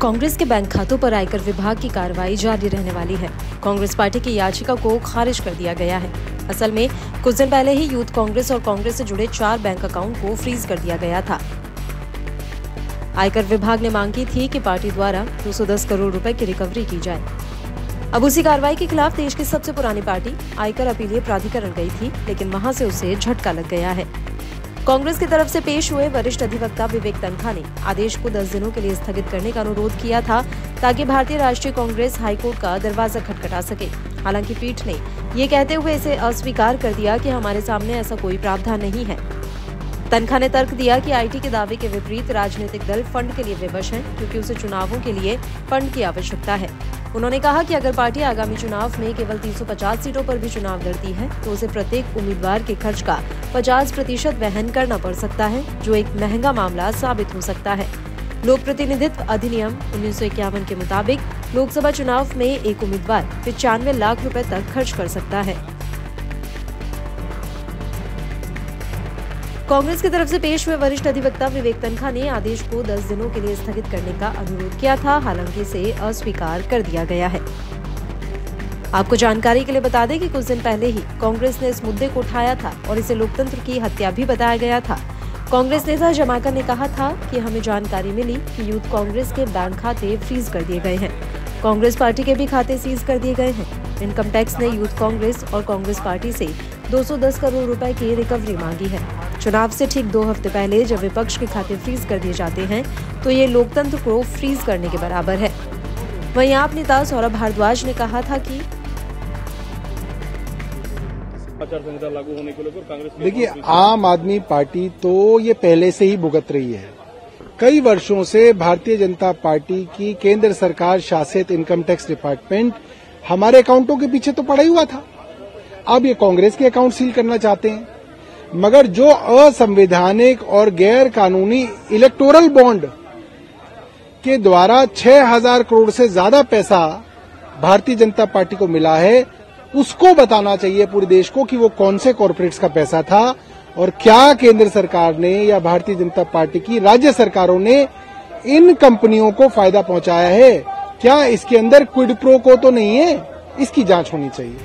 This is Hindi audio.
कांग्रेस के बैंक खातों पर आयकर विभाग की कार्रवाई जारी रहने वाली है। कांग्रेस पार्टी की याचिका को खारिज कर दिया गया है। असल में कुछ दिन पहले ही यूथ कांग्रेस और कांग्रेस से जुड़े 4 बैंक अकाउंट को फ्रीज कर दिया गया था। आयकर विभाग ने मांग की थी कि पार्टी द्वारा 210 करोड़ रुपए की रिकवरी की जाए। अब उसी कार्रवाई के खिलाफ देश की सबसे पुरानी पार्टी आयकर अपीलीय प्राधिकरण गई थी, लेकिन वहां से उसे झटका लग गया है। कांग्रेस की तरफ से पेश हुए वरिष्ठ अधिवक्ता विवेक तनखा ने आदेश को 10 दिनों के लिए स्थगित करने का अनुरोध किया था, ताकि भारतीय राष्ट्रीय कांग्रेस हाईकोर्ट का दरवाजा खटखटा सके। हालांकि पीठ ने ये कहते हुए इसे अस्वीकार कर दिया कि हमारे सामने ऐसा कोई प्रावधान नहीं है। तनखा ने तर्क दिया कि आईटी के दावे के विपरीत राजनीतिक दल फंड के लिए विवश हैं, क्योंकि उसे चुनावों के लिए फंड की आवश्यकता है। उन्होंने कहा कि अगर पार्टी आगामी चुनाव में केवल 350 सीटों पर भी चुनाव लड़ती है तो उसे प्रत्येक उम्मीदवार के खर्च का 50% वहन करना पड़ सकता है, जो एक महंगा मामला साबित हो सकता है। लोक प्रतिनिधित्व अधिनियम 1951 के मुताबिक लोकसभा चुनाव में एक उम्मीदवार 95 लाख रुपए तक खर्च कर सकता है। कांग्रेस की तरफ से पेश हुए वरिष्ठ अधिवक्ता विवेक तनखा ने आदेश को 10 दिनों के लिए स्थगित करने का अनुरोध किया था, हालांकि इसे अस्वीकार कर दिया गया है। आपको जानकारी के लिए बता दें कि कुछ दिन पहले ही कांग्रेस ने इस मुद्दे को उठाया था और इसे लोकतंत्र की हत्या भी बताया गया था। कांग्रेस नेता जमाकर ने कहा था कि हमें जानकारी मिली कि यूथ कांग्रेस के बैंक खाते फ्रीज कर दिए गए हैं। कांग्रेस पार्टी के भी खाते सीज कर दिए गए हैं। इनकम टैक्स ने यूथ कांग्रेस और कांग्रेस पार्टी से 210 करोड़ रुपए की रिकवरी मांगी है। चुनाव से ठीक 2 हफ्ते पहले जब विपक्ष के खाते फ्रीज कर दिए जाते हैं तो ये लोकतंत्र को फ्रीज करने के बराबर है। वहीं आप नेता सौरभ भारद्वाज ने कहा था कि आचार संहिता लागू होने को लेकर कांग्रेस, देखिए, आम आदमी पार्टी तो ये पहले से ही भुगत रही है। कई वर्षों से भारतीय जनता पार्टी की केंद्र सरकार शासित इनकम टैक्स डिपार्टमेंट हमारे अकाउंटों के पीछे तो पड़ा ही हुआ था। अब ये कांग्रेस के अकाउंट सील करना चाहते हैं, मगर जो असंवैधानिक और गैर कानूनी इलेक्टोरल बॉन्ड के द्वारा 6000 करोड़ से ज्यादा पैसा भारतीय जनता पार्टी को मिला है, उसको बताना चाहिए पूरे देश को कि वो कौन से कॉर्पोरेट्स का पैसा था और क्या केंद्र सरकार ने या भारतीय जनता पार्टी की राज्य सरकारों ने इन कंपनियों को फायदा पहुंचाया है। क्या इसके अंदर क्विड प्रो को तो नहीं है? इसकी जांच होनी चाहिए।